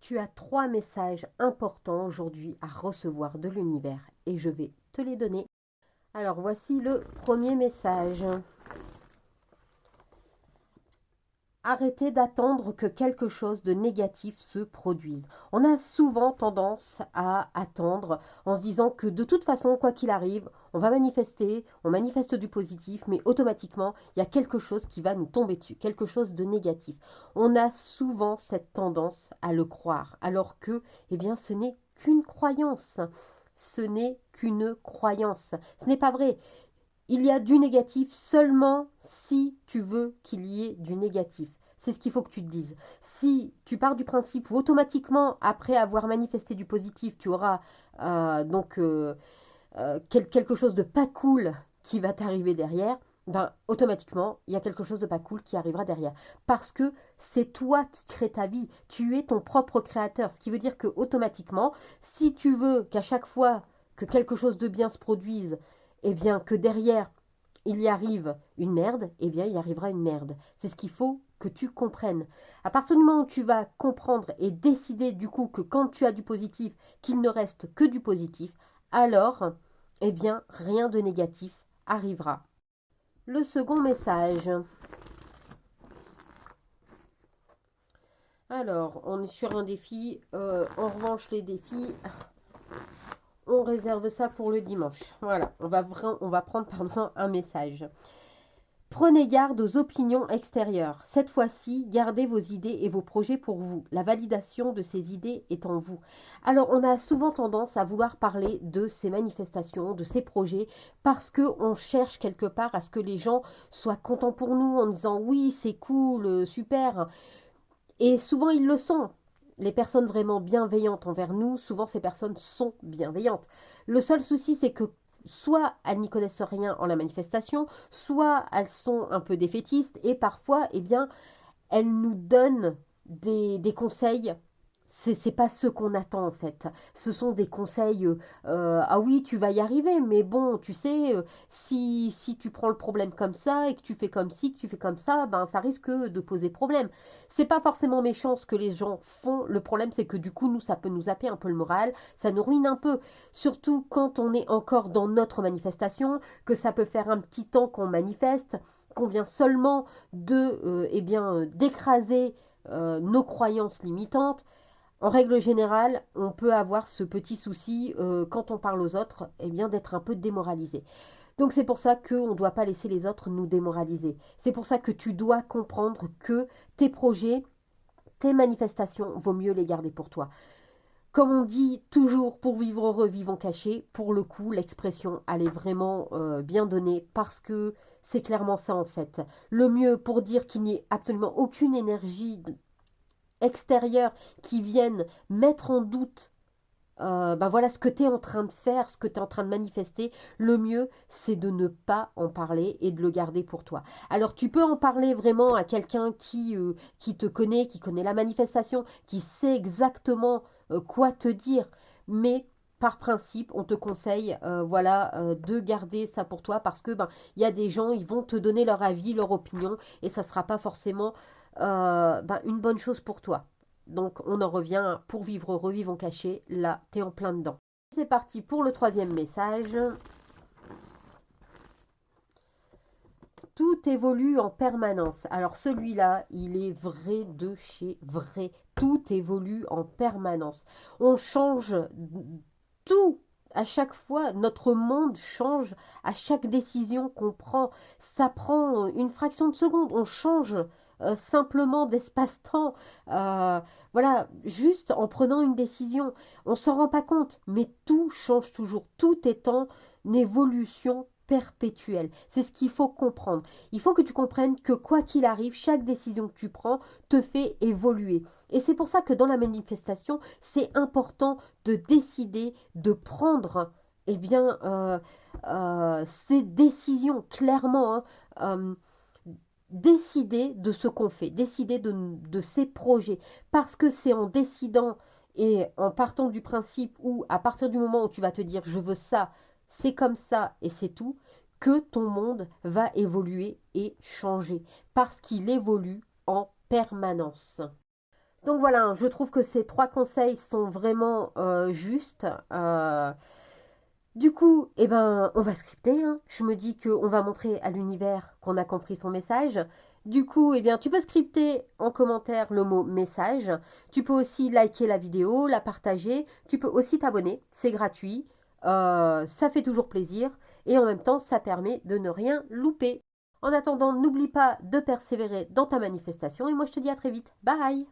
Tu as 3 messages importants aujourd'hui à recevoir de l'univers et je vais te les donner. Alors voici le premier message. Arrêtez d'attendre que quelque chose de négatif se produise. On a souvent tendance à attendre en se disant que de toute façon, quoi qu'il arrive, on va manifester, on manifeste du positif, mais automatiquement, il y a quelque chose qui va nous tomber dessus, quelque chose de négatif. On a souvent cette tendance à le croire, alors que, eh bien, ce n'est qu'une croyance. Ce n'est qu'une croyance. Ce n'est pas vrai. Il y a du négatif seulement si tu veux qu'il y ait du négatif. C'est ce qu'il faut que tu te dises. Si tu pars du principe où automatiquement, après avoir manifesté du positif, tu auras quelque chose de pas cool qui va t'arriver derrière, ben, automatiquement, il y a quelque chose de pas cool qui arrivera derrière. Parce que c'est toi qui crée ta vie. Tu es ton propre créateur. Ce qui veut dire que automatiquement, si tu veux qu'à chaque fois que quelque chose de bien se produise, eh bien que derrière il y arrive une merde, eh bien il y arrivera une merde. C'est ce qu'il faut que tu comprennes. À partir du moment où tu vas comprendre et décider du coup que quand tu as du positif, qu'il ne reste que du positif, alors, eh bien rien de négatif arrivera. Le second message. Alors, on est sur un défi. En revanche, les défis, on réserve ça pour le dimanche. Voilà, on va prendre un message. Prenez garde aux opinions extérieures. Cette fois-ci, gardez vos idées et vos projets pour vous. La validation de ces idées est en vous. Alors, on a souvent tendance à vouloir parler de ces manifestations, de ces projets, parce qu'on cherche quelque part à ce que les gens soient contents pour nous en disant oui, c'est cool, super. Et souvent, ils le sont. Les personnes vraiment bienveillantes envers nous, souvent ces personnes sont bienveillantes. Le seul souci, c'est que soit elles n'y connaissent rien en la manifestation, soit elles sont un peu défaitistes et parfois, eh bien, elles nous donnent des conseils. C'est pas ce qu'on attend en fait. Ce sont des conseils. Ah oui, tu vas y arriver, mais bon, tu sais, si tu prends le problème comme ça et que tu fais comme ci, que tu fais comme ça, ben ça risque de poser problème. C'est pas forcément méchant ce que les gens font. Le problème, c'est que du coup, nous, ça peut nous zapper un peu le moral, ça nous ruine un peu. Surtout quand on est encore dans notre manifestation, que ça peut faire un petit temps qu'on manifeste, qu'on vient seulement eh bien, d'écraser nos croyances limitantes. En règle générale, on peut avoir ce petit souci quand on parle aux autres, eh bien d'être un peu démoralisé. Donc c'est pour ça qu'on ne doit pas laisser les autres nous démoraliser. C'est pour ça que tu dois comprendre que tes projets, tes manifestations, vaut mieux les garder pour toi. Comme on dit toujours, pour vivre heureux, vivons cachés, pour le coup, l'expression, elle est vraiment bien donnée parce que c'est clairement ça en fait. Le mieux pour dire qu'il n'y ait absolument aucune énergie extérieure qui vienne mettre en doute ben voilà ce que tu es en train de faire, ce que tu es en train de manifester, le mieux c'est de ne pas en parler et de le garder pour toi. Alors tu peux en parler vraiment à quelqu'un qui te connaît, qui connaît la manifestation, qui sait exactement quoi te dire, mais par principe, on te conseille voilà, de garder ça pour toi parce que ben, y a des gens, ils vont te donner leur avis, leur opinion et ça ne sera pas forcément ben, une bonne chose pour toi. Donc on en revient à pour vivre heureux, vivons cachés. Là, t'es en plein dedans. C'est parti pour le troisième message. Tout évolue en permanence. Alors celui-là, il est vrai de chez vrai. Tout évolue en permanence. On change tout. À chaque fois, notre monde change à chaque décision qu'on prend. Ça prend une fraction de seconde. On change simplement d'espace-temps. Voilà, juste en prenant une décision. On s'en rend pas compte, mais tout change toujours. Tout est en évolution perpétuelle. C'est ce qu'il faut comprendre. Il faut que tu comprennes que quoi qu'il arrive, chaque décision que tu prends te fait évoluer. Et c'est pour ça que dans la manifestation, c'est important de décider de prendre eh bien, ces décisions clairement. Décider de ce qu'on fait, décider de ses projets. Parce que c'est en décidant et en partant du principe où, à partir du moment où tu vas te dire je veux ça, c'est comme ça et c'est tout, que ton monde va évoluer et changer. Parce qu'il évolue en permanence. Donc voilà, je trouve que ces 3 conseils sont vraiment justes. Du coup, eh ben, on va scripter, hein. Je me dis qu'on va montrer à l'univers qu'on a compris son message. Du coup, eh bien, tu peux scripter en commentaire le mot message. Tu peux aussi liker la vidéo, la partager. Tu peux aussi t'abonner, c'est gratuit. Ça fait toujours plaisir. Et en même temps, ça permet de ne rien louper. En attendant, n'oublie pas de persévérer dans ta manifestation. Et moi, je te dis à très vite. Bye!